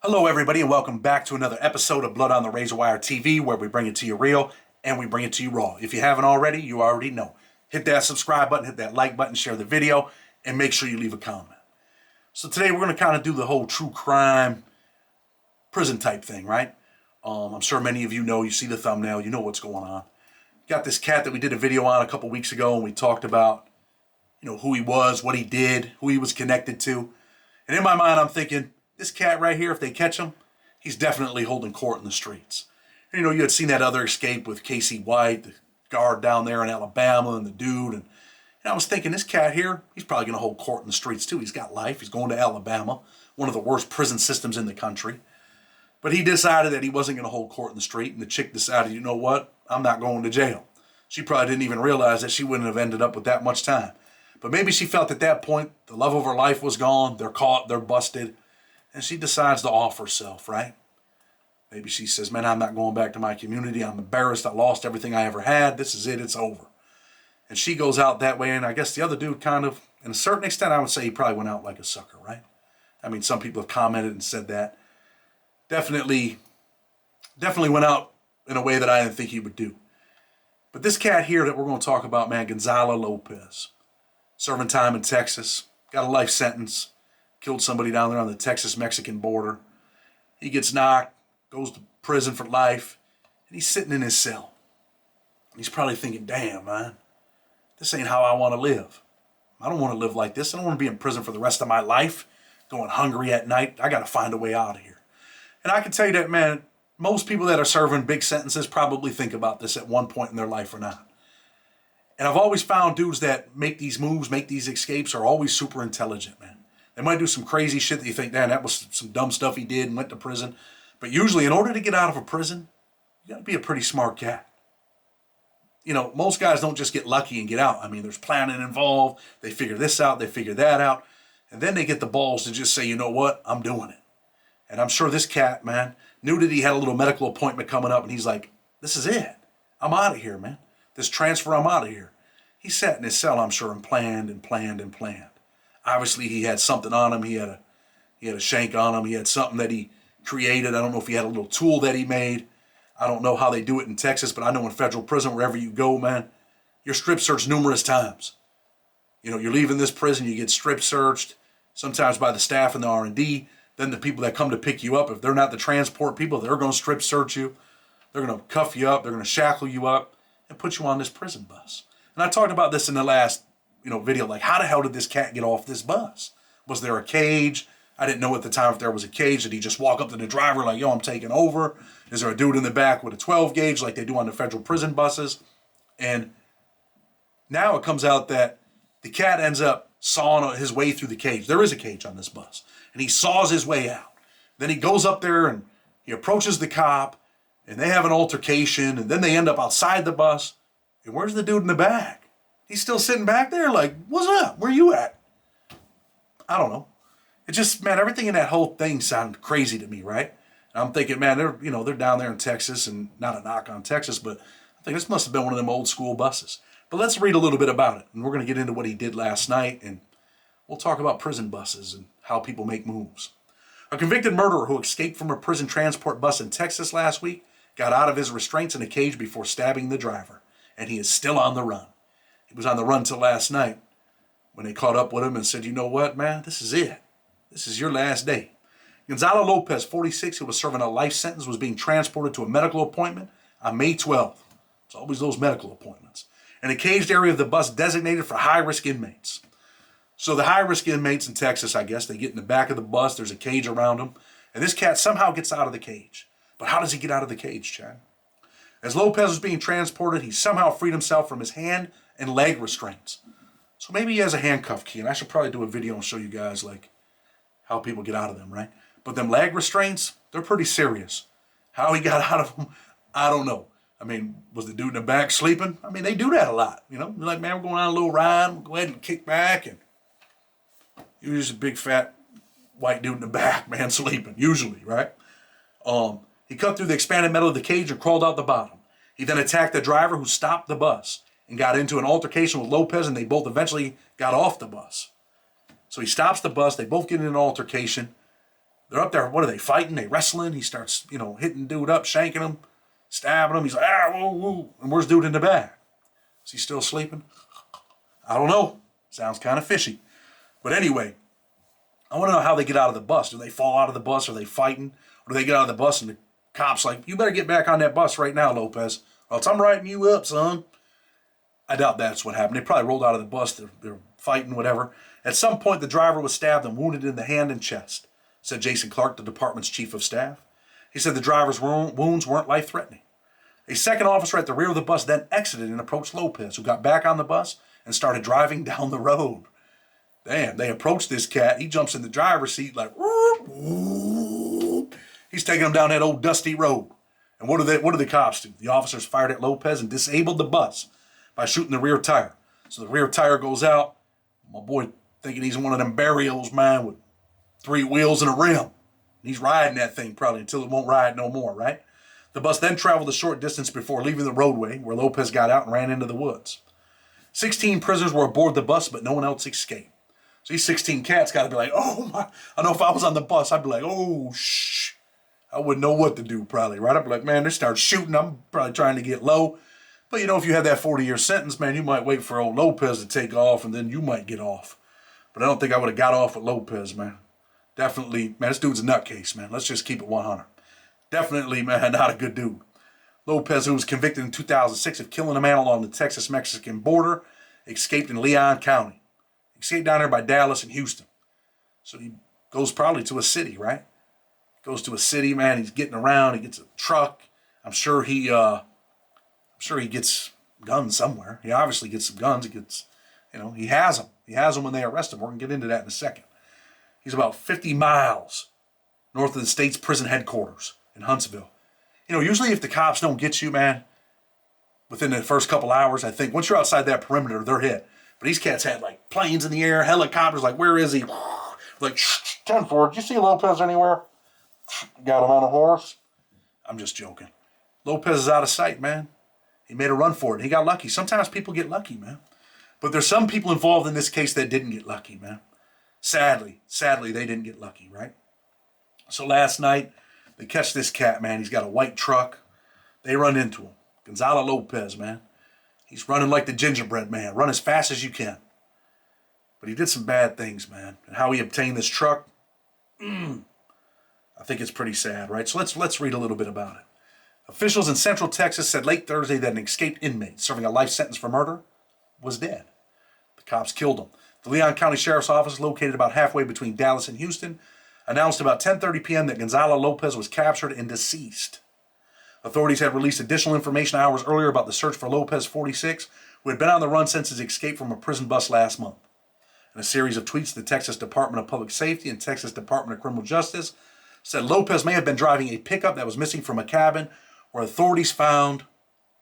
Hello, everybody, and welcome back to another episode of Blood on the Razor Wire TV, where we bring it to you real and we bring it to you raw. If you haven't already, you already know. Hit that subscribe button, hit that like button, share the video, and make sure you leave a comment. So today we're going to kind of do the whole true crime prison type thing, right? I'm sure many of you know, you see the thumbnail, you know what's going on. Got this cat that we did a video on a couple weeks ago, and we talked about, who he was, what he did, who he was connected to. And in my mind, I'm thinking, this cat right here, if they catch him, he's definitely holding court in the streets. And, you had seen that other escape with Casey White, the guard down there in Alabama, and the dude. And I was thinking, this cat here, he's probably going to hold court in the streets too. He's got life. He's going to Alabama, one of the worst prison systems in the country. But he decided that he wasn't going to hold court in the street. And the chick decided, you know what? I'm not going to jail. She probably didn't even realize that she wouldn't have ended up with that much time. But maybe she felt at that point the love of her life was gone. They're caught. They're busted. And she decides to off herself, right? Maybe she says, man, I'm not going back to my community. I'm embarrassed. I lost everything I ever had. This is it. It's over. And she goes out that way. And I guess the other dude kind of, in a certain extent, I would say he probably went out like a sucker, right? I mean, some people have commented and said that. Definitely went out in a way that I didn't think he would do. But this cat here that we're going to talk about, man, Gonzalo Lopez, serving time in Texas, got a life sentence, killed somebody down there on the Texas-Mexican border. He gets knocked, goes to prison for life, and he's sitting in his cell. He's probably thinking, damn, man, this ain't how I want to live. I don't want to live like this. I don't want to be in prison for the rest of my life, going hungry at night. I got to find a way out of here. And I can tell you that, man, most people that are serving big sentences probably think about this at one point in their life or not. And I've always found dudes that make these moves, make these escapes, are always super intelligent, man. They might do some crazy shit that you think, damn, that was some dumb stuff he did and went to prison. But usually, in order to get out of a prison, you got to be a pretty smart cat. Most guys don't just get lucky and get out. I mean, there's planning involved. They figure this out. They figure that out. And then they get the balls to just say, you know what? I'm doing it. And I'm sure this cat, man, knew that he had a little medical appointment coming up. And he's like, this is it. I'm out of here, man. This transfer, I'm out of here. He sat in his cell, I'm sure, and planned and planned and planned. Obviously, he had something on him. He had a shank on him. He had something that he created. I don't know if he had a little tool that he made. I don't know how they do it in Texas, but I know in federal prison, wherever you go, man, you're strip searched numerous times. You're leaving this prison, you get strip searched, sometimes by the staff and the R&D. Then the people that come to pick you up, if they're not the transport people, they're going to strip search you. They're going to cuff you up. They're going to shackle you up and put you on this prison bus. And I talked about this in the last video, like how the hell did this cat get off this bus? Was there a cage? I didn't know at the time if there was a cage. Did he just walk up to the driver like, yo, I'm taking over? Is there a dude in the back with a 12 gauge like they do on the federal prison buses? And now it comes out that the cat ends up sawing his way through the cage. There is a cage on this bus. And he saws his way out. Then he goes up there and he approaches the cop and they have an altercation and then they end up outside the bus. And where's the dude in the back? He's still sitting back there like, what's up? Where you at? I don't know. It just, man, everything in that whole thing sounded crazy to me, right? And I'm thinking, man, they're down there in Texas, and not a knock on Texas, but I think this must have been one of them old school buses. But let's read a little bit about it. And we're going to get into what he did last night, and we'll talk about prison buses and how people make moves. A convicted murderer who escaped from a prison transport bus in Texas last week got out of his restraints in a cage before stabbing the driver. And he is still on the run. He was on the run till last night when they caught up with him and said, you know what, man, this is it. This is your last day. Gonzalo Lopez, 46, who was serving a life sentence, was being transported to a medical appointment on May 12th. It's always those medical appointments. In a caged area of the bus designated for high-risk inmates. So the high-risk inmates in Texas, I guess, they get in the back of the bus. There's a cage around them. And this cat somehow gets out of the cage. But how does he get out of the cage, Chad? As Lopez was being transported, he somehow freed himself from his hand and leg restraints. So maybe he has a handcuff key, and I should probably do a video and show you guys like how people get out of them, right? But them leg restraints, they're pretty serious. How he got out of them, I don't know. I mean, was the dude in the back sleeping? I mean, they do that a lot, They're like, man, we're going on a little ride. We'll go ahead and kick back, and usually just a big fat white dude in the back, man, sleeping, usually, right? He cut through the expanded metal of the cage and crawled out the bottom. He then attacked the driver who stopped the bus and got into an altercation with Lopez, and they both eventually got off the bus. So he stops the bus. They both get in an altercation. They're up there. What are they fighting? They wrestling. He starts, hitting dude up, shanking him, stabbing him. He's like, whoa, whoa. And where's dude in the back? Is he still sleeping? I don't know. Sounds kind of fishy. But anyway, I want to know how they get out of the bus. Do they fall out of the bus? Are they fighting? Or do they get out of the bus and the cop's like, you better get back on that bus right now, Lopez, or else I'm writing you up, son. I doubt that's what happened. They probably rolled out of the bus. They're fighting, whatever. At some point, the driver was stabbed and wounded in the hand and chest, said Jason Clark, the department's chief of staff. He said the driver's wounds weren't life-threatening. A second officer at the rear of the bus then exited and approached Lopez, who got back on the bus and started driving down the road. Damn, they approached this cat. He jumps in the driver's seat like, whoop, whoop. He's taking them down that old dusty road. And what do the cops do? The officers fired at Lopez and disabled the bus by shooting the rear tire. So the rear tire goes out. My boy thinking he's in one of them burials, man, with 3 wheels and a rim. He's riding that thing probably until it won't ride no more, right? The bus then traveled a short distance before leaving the roadway, where Lopez got out and ran into the woods. 16 prisoners were aboard the bus, but no one else escaped. So these 16 cats got to be like, oh my. I know if I was on the bus, I'd be like, oh, shh. I wouldn't know what to do probably, right? I'd be like, man, they start shooting. I'm probably trying to get low. But, if you had that 40-year sentence, man, you might wait for old Lopez to take off, and then you might get off. But I don't think I would have got off with Lopez, man. Definitely, man, this dude's a nutcase, man. Let's just keep it 100. Definitely, man, not a good dude. Lopez, who was convicted in 2006 of killing a man along the Texas-Mexican border, escaped in Leon County. Escaped down there by Dallas and Houston. So he goes probably to a city, right? Goes to a city, man. He's getting around. He gets a truck. I'm sure he gets guns somewhere. He obviously gets some guns. He gets, he has them. He has them when they arrest him. We're going to get into that in a second. He's about 50 miles north of the state's prison headquarters in Huntsville. Usually if the cops don't get you, man, within the first couple hours, I think, once you're outside that perimeter, they're hit. But these cats had, like, planes in the air, helicopters, like, where is he? Like, 10-4, did you see Lopez anywhere? Got him on a horse? I'm just joking. Lopez is out of sight, man. He made a run for it. He got lucky. Sometimes people get lucky, man. But there's some people involved in this case that didn't get lucky, man. Sadly, they didn't get lucky, right? So last night, they catch this cat, man. He's got a white truck. They run into him. Gonzalo Lopez, man. He's running like the gingerbread man. Run as fast as you can. But he did some bad things, man. And how he obtained this truck, I think it's pretty sad, right? So let's read a little bit about it. Officials in Central Texas said late Thursday that an escaped inmate serving a life sentence for murder was dead. The cops killed him. The Leon County Sheriff's Office, located about halfway between Dallas and Houston, announced about 10:30 p.m. that Gonzalo Lopez was captured and deceased. Authorities had released additional information hours earlier about the search for Lopez, 46, who had been on the run since his escape from a prison bus last month. In a series of tweets, the Texas Department of Public Safety and Texas Department of Criminal Justice said Lopez may have been driving a pickup that was missing from a cabin where authorities found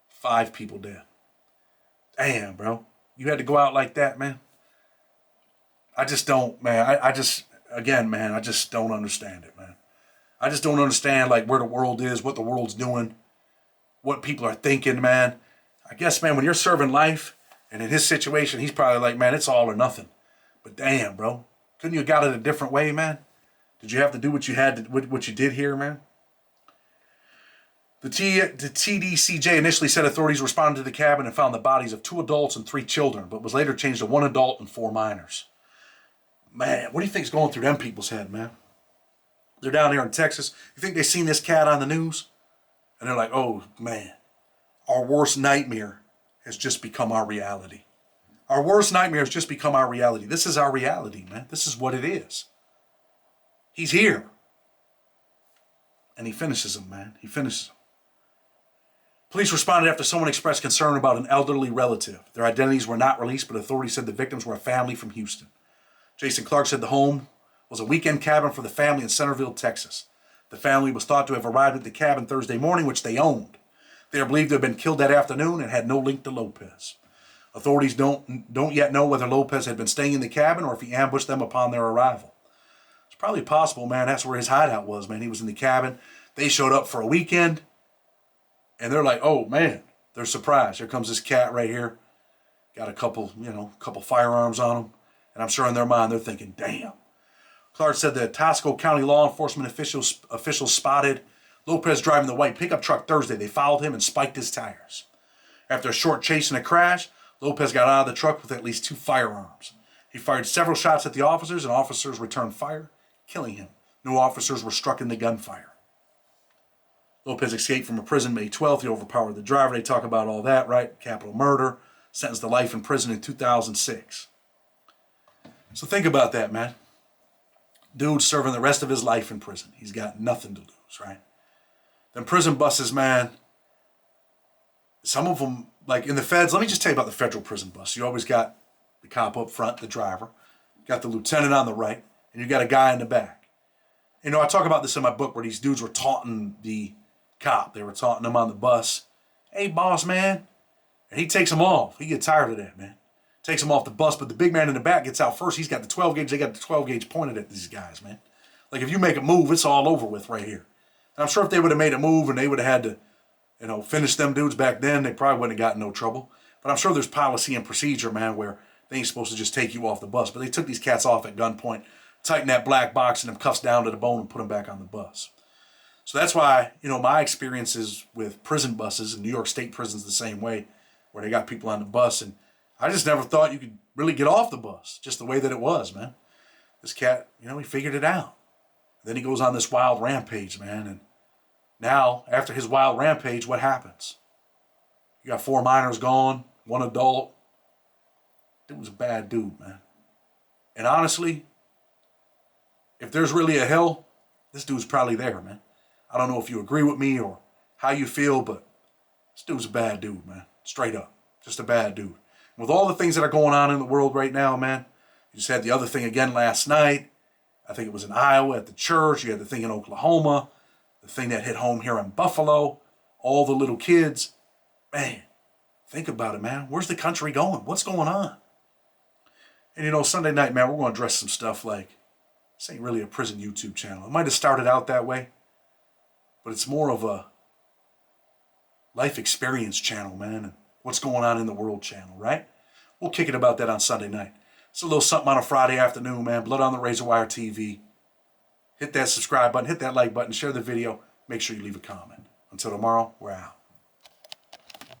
5 people dead. Damn, bro. You had to go out like that, man? I just don't, man. I just don't understand it, man. I just don't understand, like, where the world is, what the world's doing, what people are thinking, man. I guess, man, when you're serving life, and in his situation, he's probably like, man, it's all or nothing. But damn, bro. Couldn't you have got it a different way, man? Did you have to do what you had to, what you did here, man? The TDCJ initially said authorities responded to the cabin and found the bodies of 2 adults and 3 children, but was later changed to 1 adult and 4 minors. Man, what do you think's going through them people's head, man? They're down here in Texas. You think they've seen this cat on the news? And they're like, oh, man, our worst nightmare has just become our reality. Our worst nightmare has just become our reality. This is our reality, man. This is what it is. He's here. And he finishes him, man. He finishes him. Police responded after someone expressed concern about an elderly relative. Their identities were not released, but authorities said the victims were a family from Houston. Jason Clark said the home was a weekend cabin for the family in Centerville, Texas. The family was thought to have arrived at the cabin Thursday morning, which they owned. They are believed to have been killed that afternoon and had no link to Lopez. Authorities don't yet know whether Lopez had been staying in the cabin or if he ambushed them upon their arrival. It's probably possible, man. That's where his hideout was, man. He was in the cabin. They showed up for a weekend, and they're like, oh, man. They're surprised. Here comes this cat right here. Got a couple firearms on him. And I'm sure in their mind they're thinking, damn. Clark said that Tasco County law enforcement officials spotted Lopez driving the white pickup truck Thursday. They followed him and spiked his tires. After a short chase and a crash, Lopez got out of the truck with at least 2 firearms. He fired several shots at the officers, and officers returned fire, killing him. No officers were struck in the gunfire. Lopez escaped from a prison May 12th. He overpowered the driver. They talk about all that, right? Capital murder. Sentenced to life in prison in 2006. So think about that, man. Dude serving the rest of his life in prison. He's got nothing to lose, right? Then prison buses, man. Some of them, like in the feds, let me just tell you about the federal prison bus. You always got the cop up front, the driver. You got the lieutenant on the right, and you got a guy in the back. You know, I talk about this in my book where these dudes were taunting the cop. They were taunting him on the bus. Hey, boss, man. And he takes them off. He gets tired of that, man. Takes them off the bus, but the big man in the back gets out first. He's got the 12 gauge. They got the 12 gauge pointed at these guys, man. Like, if you make a move, it's all over with right here. And I'm sure if they would have made a move and they would have had to, you know, finish them dudes back then, they probably wouldn't have gotten no trouble. But I'm sure there's policy and procedure, man, where they ain't supposed to just take you off the bus. But they took these cats off at gunpoint, tightened that black box and them cuffs down to the bone and put them back on the bus. So that's why, you know, my experiences with prison buses, and New York State prison's the same way, where they got people on the bus, and I just never thought you could really get off the bus, just the way that it was, man. This cat, you know, he figured it out. Then he goes on this wild rampage, man, and now, after his wild rampage, what happens? You got 4 minors gone, 1 adult. Dude was a bad dude, man. And honestly, if there's really a hell, this dude's probably there, man. I don't know if you agree with me or how you feel, but this dude's a bad dude, man. Straight up. Just a bad dude. With all the things that are going on in the world right now, man, you just had the other thing again last night. I think it was in Iowa at the church. You had the thing in Oklahoma. The thing that hit home here in Buffalo. All the little kids. Man, think about it, man. Where's the country going? What's going on? And you know, Sunday night, man, we're going to address some stuff like, this ain't really a prison YouTube channel. It might have started out that way, but it's more of a life experience channel, man, and what's going on in the world channel, right? We'll kick it about that on Sunday night. It's a little something on a Friday afternoon, man. Blood on the Razor Wire TV. Hit that subscribe button, hit that like button, share the video. Make sure you leave a comment. Until tomorrow, we're out.